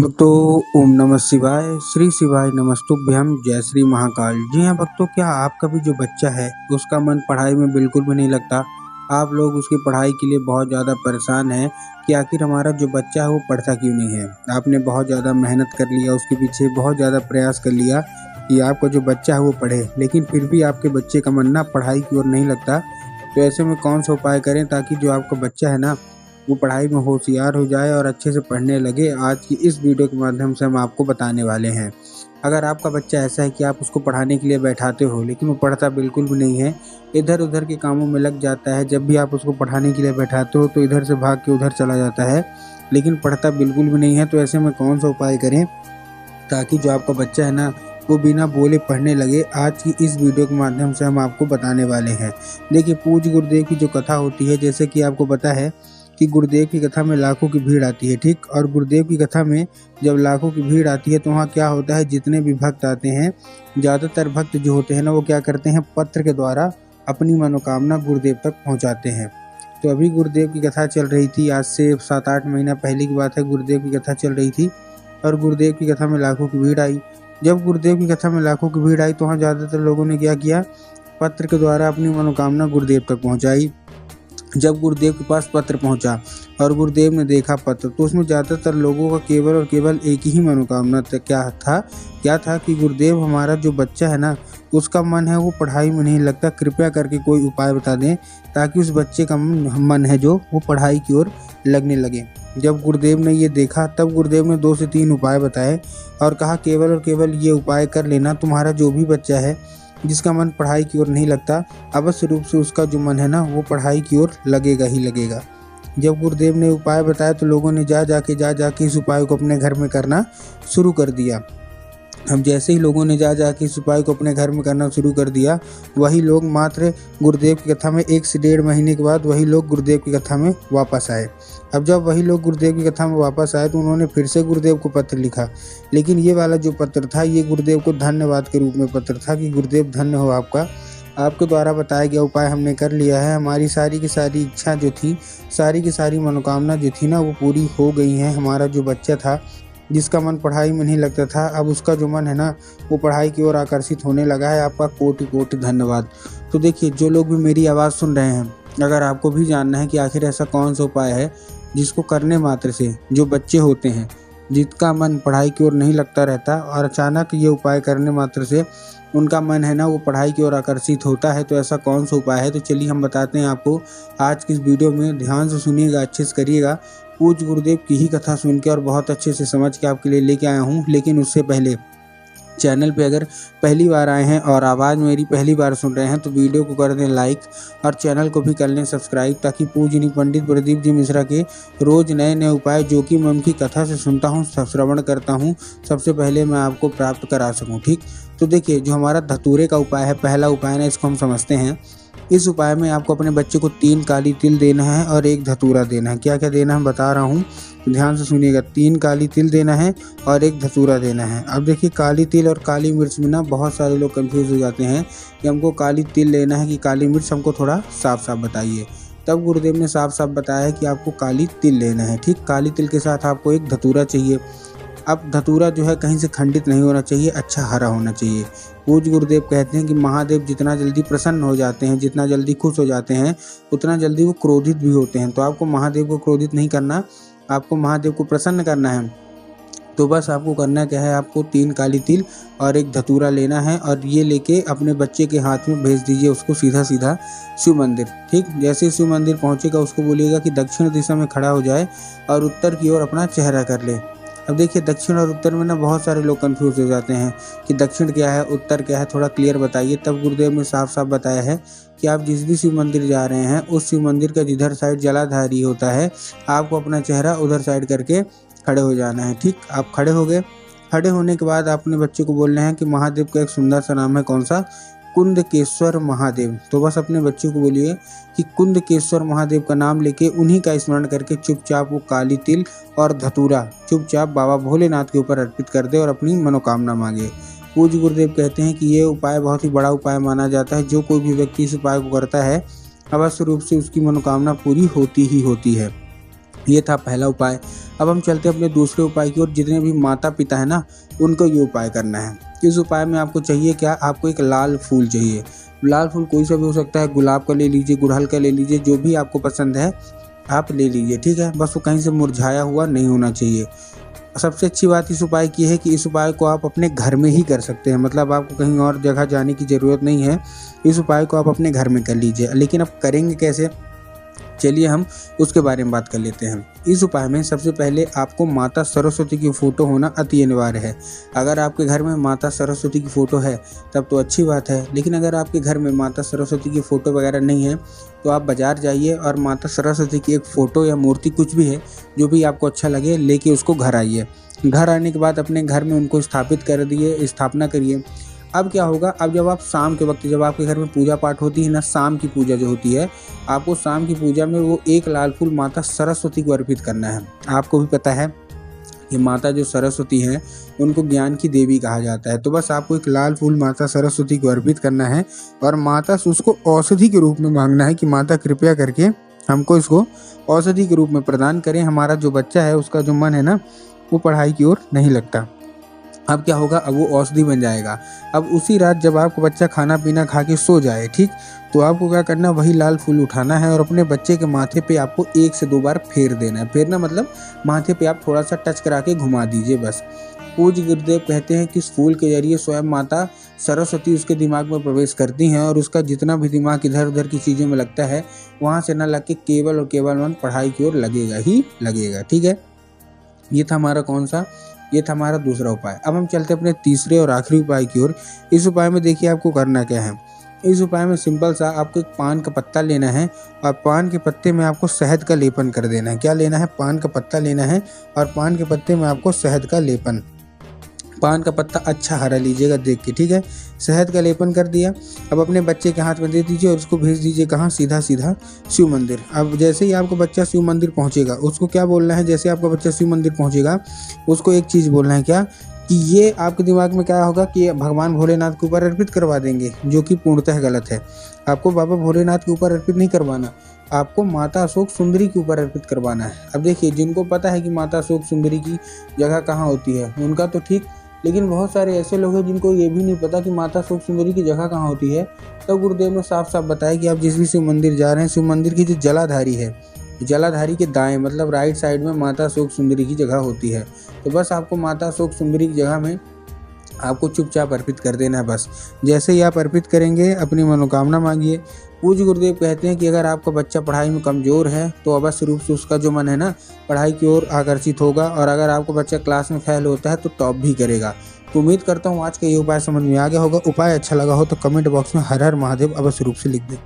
भक्तों, ओम नमः शिवाय, श्री शिवाय नमस्तुभ्यम, जय श्री महाकाल। जी हाँ भक्तों, क्या आपका भी जो बच्चा है उसका मन पढ़ाई में बिल्कुल भी नहीं लगता? आप लोग उसकी पढ़ाई के लिए बहुत ज़्यादा परेशान हैं कि आखिर हमारा जो बच्चा है वो पढ़ता क्यों नहीं है। आपने बहुत ज़्यादा मेहनत कर लिया, उसके पीछे बहुत ज़्यादा प्रयास कर लिया कि आपका जो बच्चा है वो पढ़े, लेकिन फिर भी आपके बच्चे का मन ना पढ़ाई की ओर नहीं लगता। तो ऐसे में कौन सा उपाय करें ताकि जो आपका बच्चा है ना वो पढ़ाई में होशियार हो जाए और अच्छे से पढ़ने लगे, आज की इस वीडियो के माध्यम से हम आपको बताने वाले हैं। अगर आपका बच्चा ऐसा है कि आप उसको पढ़ाने के लिए बैठाते हो लेकिन वो पढ़ता बिल्कुल भी नहीं है, इधर उधर के कामों में लग जाता है, जब भी आप उसको पढ़ाने के लिए बैठाते हो तो इधर से भाग के उधर चला जाता है, लेकिन पढ़ता बिल्कुल भी नहीं है, तो ऐसे में कौन सा उपाय करें ताकि जो आपका बच्चा है ना वो बिना बोले पढ़ने लगे, आज की इस वीडियो के माध्यम से हम आपको बताने वाले हैं। देखिए, पूज्य गुरुदेव की जो कथा होती है, जैसे कि आपको पता है कि गुरुदेव की कथा में लाखों की भीड़ आती है, ठीक। और गुरुदेव की कथा में जब लाखों की भीड़ आती है तो वहाँ क्या होता है, जितने भी भक्त आते हैं, ज़्यादातर भक्त जो होते हैं ना वो क्या करते हैं, पत्र के द्वारा अपनी मनोकामना गुरुदेव तक पहुँचाते हैं। तो अभी गुरुदेव की कथा चल रही थी, आज से 7-8 महीना पहले की बात है, गुरुदेव की कथा चल रही थी और गुरुदेव की कथा में लाखों की भीड़ आई। जब गुरुदेव की कथा में लाखों की भीड़ आई तो वहाँ ज़्यादातर लोगों ने क्या किया, पत्र के द्वारा अपनी मनोकामना गुरुदेव तक पहुँचाई। जब गुरुदेव के पास पत्र पहुंचा और गुरुदेव ने देखा पत्र, तो उसमें ज़्यादातर लोगों का केवल और केवल एक ही मनोकामना क्या था कि गुरुदेव, हमारा जो बच्चा है ना उसका मन है वो पढ़ाई में नहीं लगता, कृपया करके कोई उपाय बता दें ताकि उस बच्चे का मन है जो वो पढ़ाई की ओर लगने लगे। जब गुरुदेव ने ये देखा तब गुरुदेव ने 2 से 3 उपाय बताए और कहा, केवल और केवल ये उपाय कर लेना, तुम्हारा जो भी बच्चा है जिसका मन पढ़ाई की ओर नहीं लगता, अवश्य रूप से उसका जो मन है ना वो पढ़ाई की ओर लगेगा ही लगेगा। जब गुरुदेव ने उपाय बताया तो लोगों ने जा जाके इस उपाय को अपने घर में करना शुरू कर दिया। अब जैसे ही लोगों ने जा जाके इस उपाय को अपने घर में करना शुरू कर दिया, वही लोग मात्र गुरुदेव की कथा में 1 से 1.5 महीने के बाद वही लोग गुरुदेव की कथा में वापस आए। अब जब वही लोग गुरुदेव की कथा में वापस आए तो उन्होंने फिर से गुरुदेव को पत्र लिखा, लेकिन ये वाला जो पत्र था ये गुरुदेव को धन्यवाद के रूप में पत्र था कि गुरुदेव धन्य हो आपका, आपके द्वारा बताया गया उपाय हमने कर लिया है, हमारी सारी की सारी इच्छा जो थी, सारी की सारी मनोकामना जो थी ना वो पूरी हो गई हैं। हमारा जो बच्चा था जिसका मन पढ़ाई में नहीं लगता था, अब उसका जो मन है ना वो पढ़ाई की ओर आकर्षित होने लगा है, आपका कोटि कोटि धन्यवाद। तो देखिए, जो लोग भी मेरी आवाज़ सुन रहे हैं, अगर आपको भी जानना है कि आखिर ऐसा कौन सा उपाय है जिसको करने मात्र से जो बच्चे होते हैं जिनका मन पढ़ाई की ओर नहीं लगता रहता और अचानक ये उपाय करने मात्र से उनका मन है ना वो पढ़ाई की ओर आकर्षित होता है, तो ऐसा कौन सा उपाय है, तो चलिए हम बताते हैं आपको आज की इस वीडियो में। ध्यान से सुनिएगा, अच्छे से करिएगा। पूज्य गुरुदेव की ही कथा सुन के और बहुत अच्छे से समझ के आपके लिए लेके आया हूँ, लेकिन उससे पहले चैनल पे अगर पहली बार आए हैं और आवाज़ मेरी पहली बार सुन रहे हैं तो वीडियो को कर दें लाइक और चैनल को भी कर लें सब्सक्राइब, ताकि पूज्य पंडित प्रदीप जी मिश्रा के रोज़ नए नए उपाय जो कि मैं उनकी कथा से सुनता हूँ, श्रवण करता हूँ, सबसे पहले मैं आपको प्राप्त करा सकूँ, ठीक। तो देखिए, जो हमारा धतूरे का उपाय है, पहला उपाय ना, इसको हम समझते हैं। इस उपाय में आपको अपने बच्चे को 3 काली तिल देना है और 1 धतूरा देना है। क्या क्या देना है बता रहा हूँ, तो ध्यान से सुनिएगा। 3 काली तिल देना है और 1 धतूरा देना है। अब देखिए, काली तिल और काली मिर्च में ना बहुत सारे लोग कंफ्यूज हो जाते हैं कि हमको काली तिल लेना है कि काली मिर्च, हमको थोड़ा साफ साफ बताइए। तब गुरुदेव ने साफ साफ बताया है कि आपको काली तिल लेना है, ठीक। काली तिल के साथ आपको 1 धतूरा चाहिए। अब धतूरा जो है कहीं से खंडित नहीं होना चाहिए, अच्छा हरा होना चाहिए। पूज्य गुरुदेव कहते हैं कि महादेव जितना जल्दी प्रसन्न हो जाते हैं, जितना जल्दी खुश हो जाते हैं, उतना जल्दी वो क्रोधित भी होते हैं। तो आपको महादेव को क्रोधित नहीं करना, आपको महादेव को प्रसन्न करना है। तो बस आपको करना क्या है, आपको 3 काली तिल और 1 धतूरा लेना है और ये लेके अपने बच्चे के हाथ में भेज दीजिए उसको सीधा सीधा शिव मंदिर, ठीक। जैसे शिव मंदिर पहुँचेगा उसको बोलिएगा कि दक्षिण दिशा में खड़ा हो जाए और उत्तर की ओर अपना चेहरा कर ले। अब देखिए, दक्षिण और उत्तर में ना बहुत सारे लोग कंफ्यूज हो जाते हैं कि दक्षिण क्या है, उत्तर क्या है, थोड़ा क्लियर बताइए। तब गुरुदेव ने साफ साफ बताया है कि आप जिस भी शिव मंदिर जा रहे हैं उस शिव मंदिर का जिधर साइड जलाधारी होता है, आपको अपना चेहरा उधर साइड करके खड़े हो जाना है, ठीक। आप खड़े हो गए, खड़े होने के बाद अपने बच्चे को बोलना है कि महादेव का एक सुंदर सा नाम है, कौन सा, कुंदकेश्वर महादेव। तो बस अपने बच्चे को बोलिए कि कुंदकेश्वर महादेव का नाम लेके उन्हीं का स्मरण करके चुपचाप वो काली तिल और धतूरा चुपचाप बाबा भोलेनाथ के ऊपर अर्पित कर दे और अपनी मनोकामना मांगे। पूज्य गुरुदेव कहते हैं कि ये उपाय बहुत ही बड़ा उपाय माना जाता है। जो कोई भी व्यक्ति इस उपाय को करता है अवश्य रूप से उसकी मनोकामना पूरी होती ही होती है। ये था पहला उपाय। अब हम चलते हैं अपने दूसरे उपाय की ओर। जितने भी माता पिता है ना, उनको ये उपाय करना है। इस उपाय में आपको चाहिए क्या, आपको एक लाल फूल चाहिए। लाल फूल कोई सा भी हो सकता है, गुलाब का ले लीजिए, गुड़हल का ले लीजिए, जो भी आपको पसंद है आप ले लीजिए, ठीक है। बस वो कहीं से मुरझाया हुआ नहीं होना चाहिए। सबसे अच्छी बात इस उपाय की है कि इस उपाय को आप अपने घर में ही कर सकते हैं, मतलब आपको कहीं और जगह जाने की ज़रूरत नहीं है। इस उपाय को आप अपने घर में कर लीजिए। लेकिन अब करेंगे कैसे, चलिए हम उसके बारे में बात कर लेते हैं। इस उपाय में सबसे पहले आपको माता सरस्वती की फ़ोटो होना अति अनिवार्य है। अगर आपके घर में माता सरस्वती की फ़ोटो है तब तो अच्छी बात है, लेकिन अगर आपके घर में माता सरस्वती की फ़ोटो वगैरह नहीं है तो आप बाज़ार जाइए और माता सरस्वती की एक फ़ोटो या मूर्ति कुछ भी है जो भी आपको अच्छा लगे लेके उसको घर आइए। घर आने के बाद अपने घर में उनको स्थापित कर दिए, स्थापना करिए। अब क्या होगा, अब जब आप शाम के वक्त, जब आपके घर में पूजा पाठ होती है ना, शाम की पूजा जो होती है, आपको शाम की पूजा में वो एक लाल फूल माता सरस्वती को अर्पित करना है। आपको भी पता है कि माता जो सरस्वती हैं उनको ज्ञान की देवी कहा जाता है। तो बस आपको एक लाल फूल माता सरस्वती को अर्पित करना है और माता से उसको औषधि के रूप में मांगना है कि माता कृपया करके हमको इसको औषधि के रूप में प्रदान करें। हमारा जो बच्चा है उसका जो मन है ना वो पढ़ाई की ओर नहीं लगता। अब क्या होगा, अब वो औषधि बन जाएगा। अब उसी रात जब आपका बच्चा खाना पीना खा के सो जाए, ठीक, तो आपको क्या करना है, वही लाल फूल उठाना है और अपने बच्चे के माथे पे आपको 1 से 2 बार फेर देना है। फेरना मतलब माथे पे आप थोड़ा सा टच करा के घुमा दीजिए बस। पूज्य गुरुदेव कहते हैं कि इस फूल के जरिए स्वयं माता सरस्वती उसके दिमाग में प्रवेश करती हैं और उसका जितना भी दिमाग इधर उधर की चीज़ों में लगता है वहाँ से ना लग के केवल और केवल मन पढ़ाई की ओर लगेगा ही लगेगा, ठीक है। ये था हमारा कौन सा, ये था हमारा दूसरा उपाय। अब हम चलते अपने तीसरे और आखिरी उपाय की ओर। इस उपाय में देखिए आपको करना क्या है। इस उपाय में सिंपल सा आपको एक पान का पत्ता लेना है और पान के पत्ते में आपको शहद का लेपन कर देना है। क्या लेना है, पान का पत्ता लेना है और पान के पत्ते में आपको शहद का लेपन, पान का पत्ता अच्छा हरा लीजिएगा देख के, ठीक है। शहद का लेपन कर दिया। अब अपने बच्चे के हाथ में दे दीजिए और उसको भेज दीजिए कहाँ, सीधा सीधा शिव मंदिर। अब जैसे ही आपका बच्चा शिव मंदिर पहुँचेगा उसको क्या बोलना है, जैसे आपका बच्चा शिव मंदिर पहुँचेगा उसको एक चीज़ बोलना है क्या, कि ये आपके दिमाग में क्या होगा कि भगवान भोलेनाथ के ऊपर अर्पित करवा देंगे, जो कि पूर्णतः गलत है। आपको बाबा भोलेनाथ के ऊपर अर्पित नहीं करवाना, आपको माता अशोक सुंदरी के ऊपर अर्पित करवाना है। अब देखिए, जिनको पता है कि माता अशोक सुंदरी की जगह कहाँ होती है उनका तो ठीक, लेकिन बहुत सारे ऐसे लोग हैं जिनको ये भी नहीं पता कि माता अशोक सुंदरी की जगह कहाँ होती है। तो गुरुदेव ने साफ साफ बताया कि आप जिस भी शिव मंदिर जा रहे हैं, शिव मंदिर की जो जलाधारी है, जलाधारी के दाएं मतलब राइट साइड में माता अशोक सुंदरी की जगह होती है। तो बस आपको माता अशोक सुंदरी की जगह में आपको चुपचाप अर्पित कर देना है। बस जैसे ही आप अर्पित करेंगे अपनी मनोकामना मांगिए। पूज्य गुरुदेव कहते हैं कि अगर आपका बच्चा पढ़ाई में कमज़ोर है तो अवश्य रूप से उसका जो मन है ना पढ़ाई की ओर आकर्षित होगा, और अगर आपका बच्चा क्लास में फेल होता है तो टॉप भी करेगा। तो उम्मीद करता हूँ आज का ये उपाय समझ में आ गया होगा। उपाय अच्छा लगा हो तो कमेंट बॉक्स में हर हर महादेव अवश्य रूप से लिख दें।